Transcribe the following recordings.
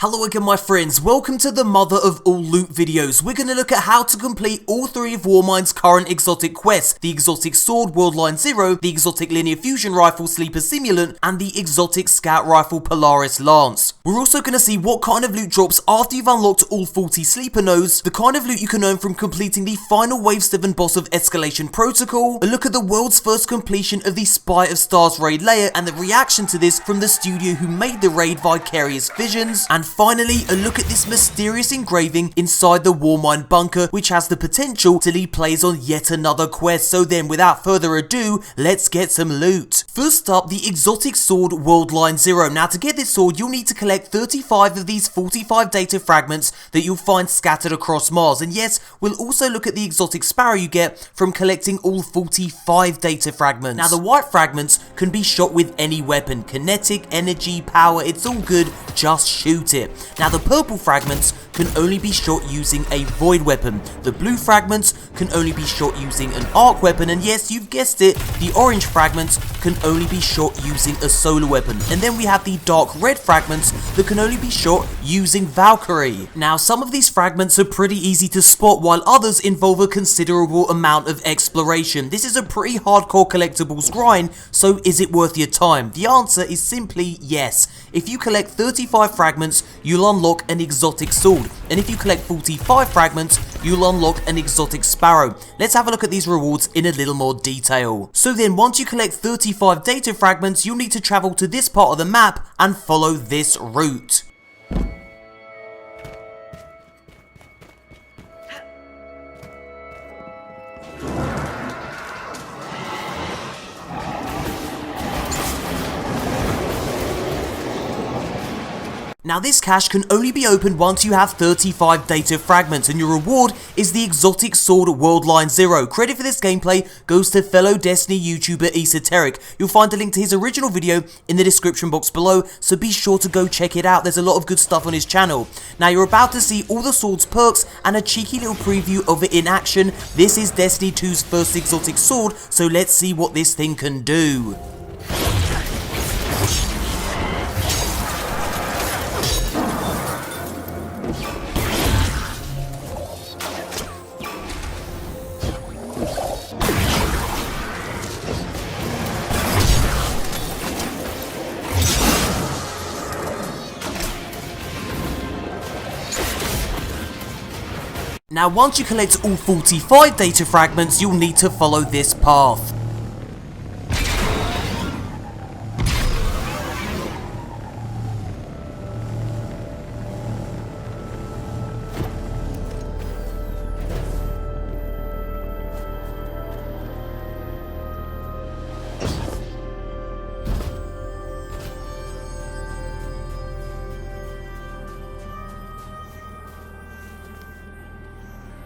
Hello again my friends, welcome to the mother of all loot videos. We're going to look at how to complete all three of Warmind's current exotic quests, the exotic sword Worldline 0, the exotic linear fusion rifle Sleeper Simulant, and the exotic scout rifle Polaris Lance. We're also going to see what kind of loot drops after you've unlocked all 40 sleeper nodes, the kind of loot you can earn from completing the final wave 7 boss of Escalation Protocol, a look at the world's first completion of the Spire of Stars raid lair and the reaction to this from the studio who made the raid, Vicarious Visions, and finally, a look at this mysterious engraving inside the Warmind bunker, which has the potential to lead players on yet another quest. So then, without further ado, let's get some loot. First up, the exotic sword Worldline 0. Now, to get this sword, you'll need to collect 35 of these 45 data fragments that you'll find scattered across Mars. And yes, we'll also look at the exotic Sparrow you get from collecting all 45 data fragments. Now, the white fragments can be shot with any weapon. Kinetic, energy, power, it's all good, just shoot it. Now the purple fragments can only be shot using a void weapon, the blue fragments can only be shot using an arc weapon, and yes, you've guessed it, the orange fragments can only be shot using a solar weapon. And then we have the dark red fragments that can only be shot using Valkyrie. Now some of these fragments are pretty easy to spot while others involve a considerable amount of exploration. This is a pretty hardcore collectibles grind, so is it worth your time? The answer is simply yes. If you collect 35 fragments, you'll unlock an exotic sword, and if you collect 45 fragments, you'll unlock an exotic Sparrow. Let's have a look at these rewards in a little more detail. So then, once you collect 35 data fragments, you'll need to travel to this part of the map and follow this route. Now this cache can only be opened once you have 35 data fragments, and your reward is the exotic sword Worldline 0. Credit for this gameplay goes to fellow Destiny YouTuber Esoteric. You'll find a link to his original video in the description box below, so be sure to go check it out. There's a lot of good stuff on his channel. Now you're about to see all the sword's perks and a cheeky little preview of it in action. This is Destiny 2's first exotic sword, so let's see what this thing can do. Now once you collect all 45 data fragments, you'll need to follow this path.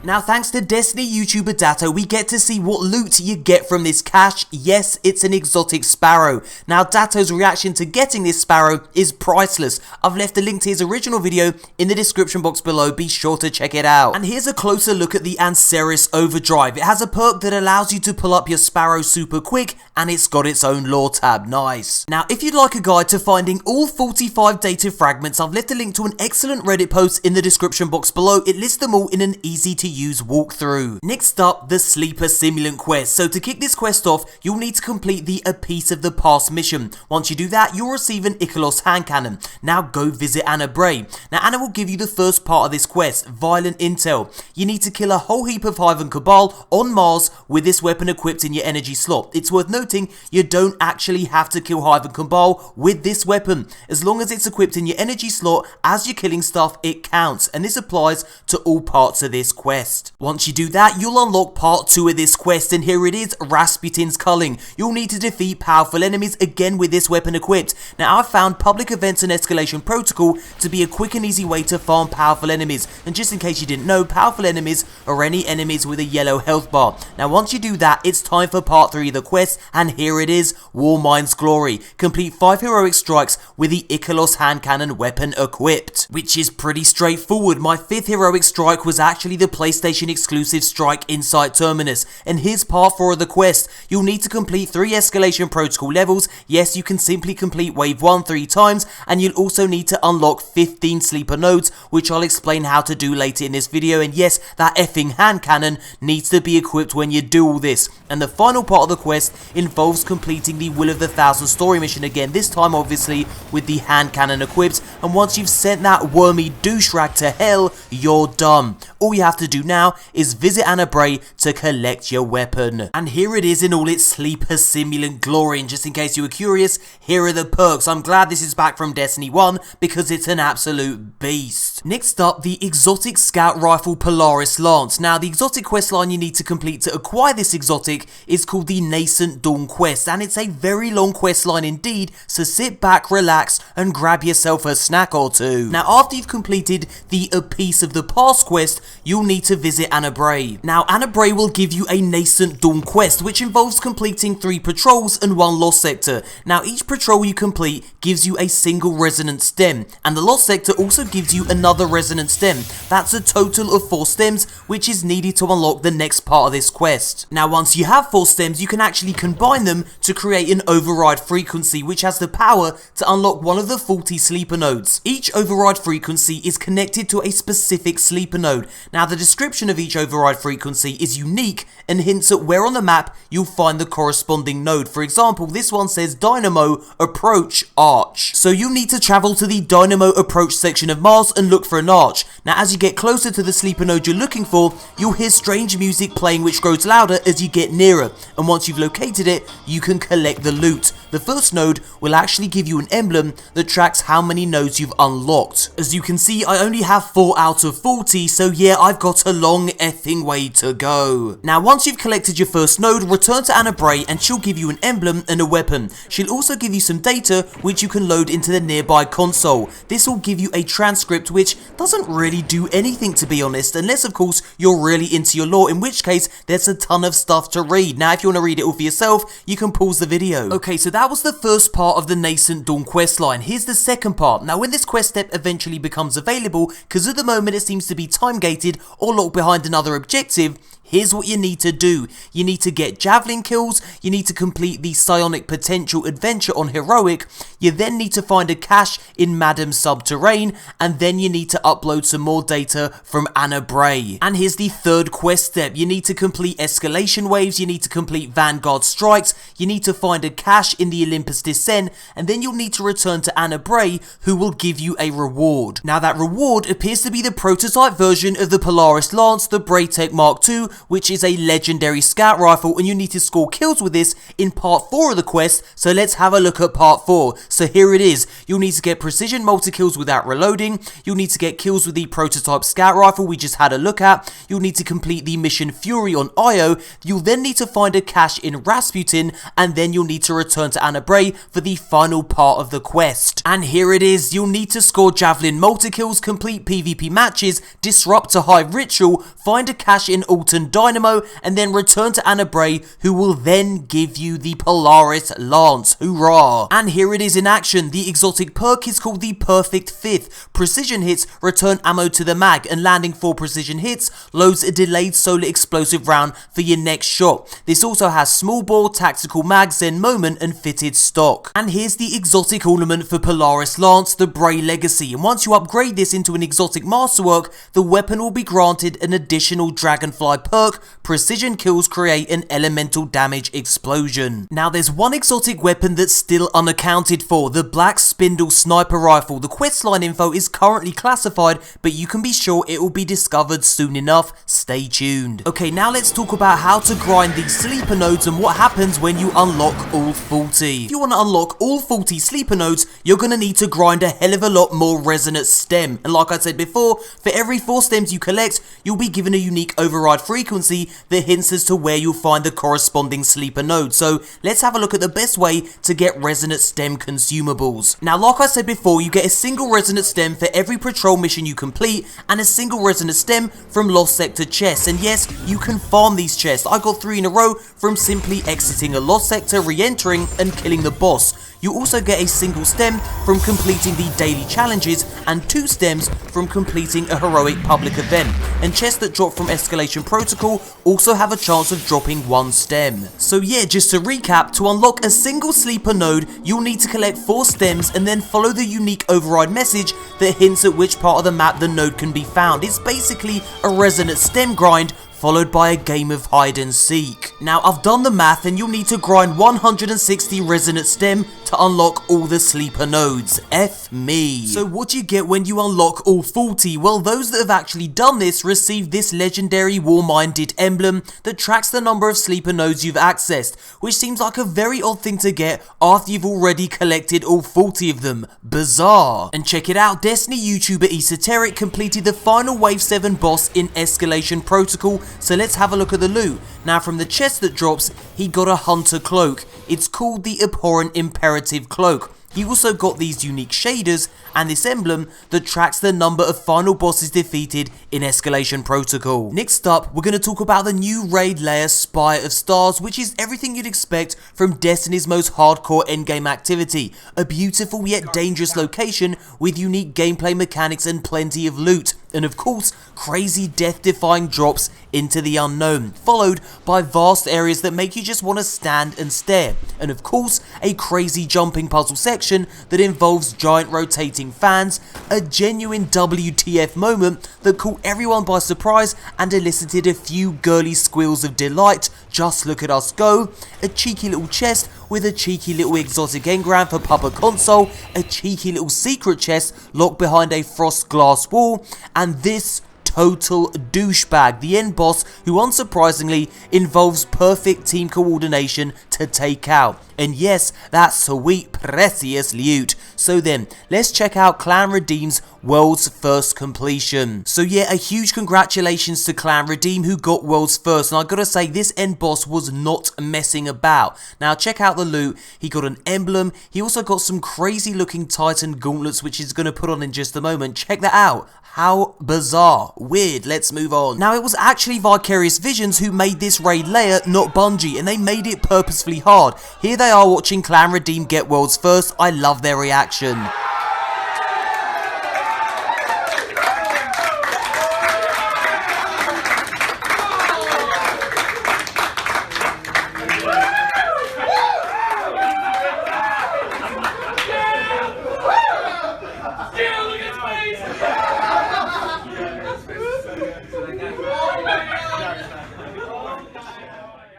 Now thanks to Destiny YouTuber Datto, we get to see what loot you get from this cache. Yes, it's an exotic Sparrow. Now Datto's reaction to getting this Sparrow is priceless. I've left a link to his original video in the description box below, be sure to check it out. And here's a closer look at the Anceris Overdrive. It has a perk that allows you to pull up your Sparrow super quick, and it's got its own lore tab, nice. Now if you'd like a guide to finding all 45 data fragments, I've left a link to an excellent Reddit post in the description box below. It lists them all in an easy to use walkthrough. Next up, the Sleeper Simulant quest. So to kick this quest off, you'll need to complete the A Piece of the Past mission. Once you do that, you'll receive an Ichthos hand cannon. Now go visit Anna Bray. Now Anna will give you the first part of this quest, Violent Intel. You need to kill a whole heap of Hive and Cabal on Mars with this weapon equipped in your energy slot. It's worth noting, you don't actually have to kill Hive and Cabal with this weapon. As long as it's equipped in your energy slot as you're killing stuff, it counts, and this applies to all parts of this quest. Once you do that, you'll unlock part 2 of this quest, and here it is, Rasputin's Culling. You'll need to defeat powerful enemies again with this weapon equipped. Now I've found public events and Escalation Protocol to be a quick and easy way to farm powerful enemies, and just in case you didn't know, powerful enemies are any enemies with a yellow health bar. Now once you do that, it's time for part 3 of the quest, and here it is, Warmind's Glory. Complete 5 heroic strikes with the Ichthos hand cannon weapon equipped, which is pretty straightforward. My 5th heroic strike was actually the place PlayStation exclusive Strike Insight Terminus. And here's part 4 of the quest. You'll need to complete 3 escalation protocol levels. Yes, you can simply complete wave 1 3 times, and you'll also need to unlock 15 sleeper nodes, which I'll explain how to do later in this video. And yes, that effing hand cannon needs to be equipped when you do all this. And the final part of the quest involves completing the Will of the Thousand story mission again, this time obviously with the hand cannon equipped. And once you've sent that wormy douche rag to hell, you're done. All you have to do now is visit Anna Bray to collect your weapon. And here it is in all its sleeper simulant glory, and just in case you were curious, here are the perks. I'm glad this is back from Destiny 1 because it's an absolute beast. Next up, the exotic scout rifle Polaris Lance. Now, the exotic quest line you need to complete to acquire this exotic is called the Nascent Dawn quest, and it's a very long quest line indeed, so sit back, relax, and grab yourself a snack or two. Now, after you've completed the A Piece of the Past quest, you'll need to visit Anna Bray. Now, Anna Bray will give you a Nascent Dawn quest, which involves completing 3 patrols and 1 lost sector. Now, each patrol you complete gives you a single resonant stem, and the lost sector also gives you another resonant stem. That's a total of 4 stems, which is needed to unlock the next part of this quest. Now, once you have 4 stems, you can actually combine them to create an override frequency, which has the power to unlock one of the 40 sleeper nodes. Each override frequency is connected to a specific sleeper node. Now, the description of each override frequency is unique and hints at where on the map you'll find the corresponding node. For example, this one says Dynamo Approach Arch. So you'll need to travel to the Dynamo Approach section of Mars and look for an arch. Now, as you get closer to the sleeper node you're looking for, you'll hear strange music playing which grows louder as you get nearer. And once you've located it, you can collect the loot. The first node will actually give you an emblem that tracks how many nodes you've unlocked. As you can see, I only have 4 out of 40, so yeah, I've got a long effing way to go. Now, once you've collected your first node, return to Anna Bray and she'll give you an emblem and a weapon. She'll also give you some data which you can load into the nearby console. This will give you a transcript which doesn't really do anything, to be honest, unless of course you're really into your lore, in which case there's a ton of stuff to read. Now, if you want to read it all for yourself, you can pause the video. Okay, so that was the first part of the Nascent Dawn questline. Here's the second part. Now, when this quest step eventually becomes available, because at the moment it seems to be time gated or locked behind another objective, here's what you need to do. You need to get javelin kills, you need to complete the Psionic Potential adventure on Heroic, you then need to find a cache in Madam's Subterrane, and then you need to upload some more data from Anna Bray. And here's the third quest step. You need to complete escalation waves, you need to complete Vanguard strikes, you need to find a cache in the Olympus Descent, and then you'll need to return to Anna Bray, who will give you a reward. Now, that reward appears to be the prototype version of the Polaris Lance, the Braytech Mark II, which is a legendary scout rifle, and you need to score kills with this in part 4 of the quest. So let's have a look at part 4. So here it is. You'll need to get precision multi-kills without reloading, you'll need to get kills with the prototype scout rifle we just had a look at, you'll need to complete the mission Fury on Io, you'll then need to find a cache in Rasputin, and then you'll need to return to Anna Bray for the final part of the quest. And here it is. You'll need to score javelin multi-kills, complete PvP matches, disrupt a hive ritual, find a cache in Alton Dynamo, and then return to Anna Bray, who will then give you the Polaris Lance. Hoorah! And here it is in action. The exotic perk is called the Perfect Fifth. Precision hits return ammo to the mag, and landing 4 precision hits loads a delayed solar explosive round for your next shot. This also has small bore, tactical mag, Zen moment, and fitted stock. And here's the exotic ornament for Polaris Lance, the Bray Legacy, and once you upgrade this into an exotic masterwork, the weapon will be granted an additional Dragonfly perk. Precision kills create an elemental damage explosion. Now, there's one exotic weapon that's still unaccounted for, the Black Spindle sniper rifle. The questline info is currently classified, but you can be sure it will be discovered soon enough. Stay tuned. Okay, now let's talk about how to grind these sleeper nodes and what happens when you unlock all 40. If you want to unlock all 40 sleeper nodes, you're going to need to grind a hell of a lot more resonant stem. And like I said before, for every 4 stems you collect, you'll be given a unique override frequency that hints as to where you'll find the corresponding sleeper node. So let's have a look at the best way to get resonant stem consumables. Now, like I said before, you get a single resonant stem for every patrol mission you complete, and a single resonant stem from lost sector chests. And yes, you can farm these chests. I got 3 in a row from simply exiting a lost sector, re-entering, and killing the boss. You also get a single stem from completing the daily challenges, and 2 stems from completing a heroic public event. and chests that drop from Escalation Protocol also have a chance of dropping 1 stem. So yeah, just to recap, to unlock a single sleeper node, you'll need to collect 4 stems and then follow the unique override message that hints at which part of the map the node can be found. It's basically a resonant stem grind, followed by a game of hide and seek. Now I've done the math and you'll need to grind 160 resonant stem to unlock all the sleeper nodes. F me. So what do you get when you unlock all 40? Well, those that have actually done this receive this legendary war-minded emblem that tracks the number of sleeper nodes you've accessed, which seems like a very odd thing to get after you've already collected all 40 of them. Bizarre. And check it out, Destiny YouTuber Esoteric completed the final Wave 7 boss in Escalation Protocol, so let's have a look at the loot. Now from the chest that drops, he got a hunter cloak. It's called the Abhorrent Imperative Cloak. He also got these unique shaders and this emblem that tracks the number of final bosses defeated in Escalation Protocol. Next up, we're going to talk about the new raid lair Spire of Stars, which is everything you'd expect from Destiny's most hardcore endgame activity. A beautiful yet dangerous location with unique gameplay mechanics and plenty of loot. And of course, crazy death-defying drops into the unknown, followed by vast areas that make you just want to stand and stare. And of course, a crazy jumping puzzle section that involves giant rotating fans, a genuine WTF moment that caught everyone by surprise and elicited a few girly squeals of delight. Just look at us go. A cheeky little chest with a cheeky little exotic engram for MoreConsole, a cheeky little secret chest locked behind a frost glass wall, and this total douchebag, the end boss, who unsurprisingly involves perfect team coordination to take out. And yes, that's sweet precious loot. So then, let's check out Clan Redeem's World's First completion. So yeah, a huge congratulations to Clan Redeem who got World's First, and I gotta say, this end boss was not messing about. Now check out the loot. He got an emblem, he also got some crazy looking Titan gauntlets which he's gonna put on in just a moment. Check that out. How bizarre. Weird. Let's move on. Now, it was actually Vicarious Visions who made this raid lair, not Bungie, and they made it purposefully hard. Here they are watching Clan Redeem get World's First. I love their reaction.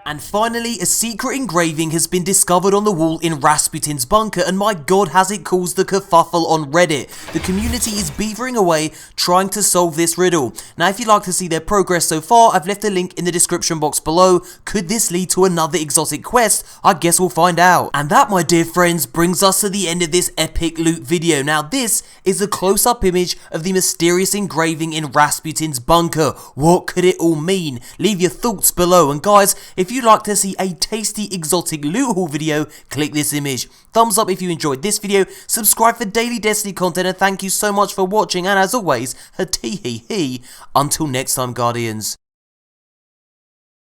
And finally, a secret engraving has been discovered on the wall in Rasputin's bunker, and my god has it caused the kerfuffle on Reddit. The community is beavering away trying to solve this riddle. Now if you'd like to see their progress so far, I've left a link in the description box below. Could this lead to another exotic quest? I guess we'll find out. And that, my dear friends, brings us to the end of this epic loot video. Now this is a close-up image of the mysterious engraving in Rasputin's bunker. What could it all mean? Leave your thoughts below, and guys, if you'd like to see a tasty exotic loot haul video, click this image. Thumbs up if you enjoyed this video, subscribe for daily Destiny content, and thank you so much for watching, and as always, a tee hee hee. Until next time, Guardians.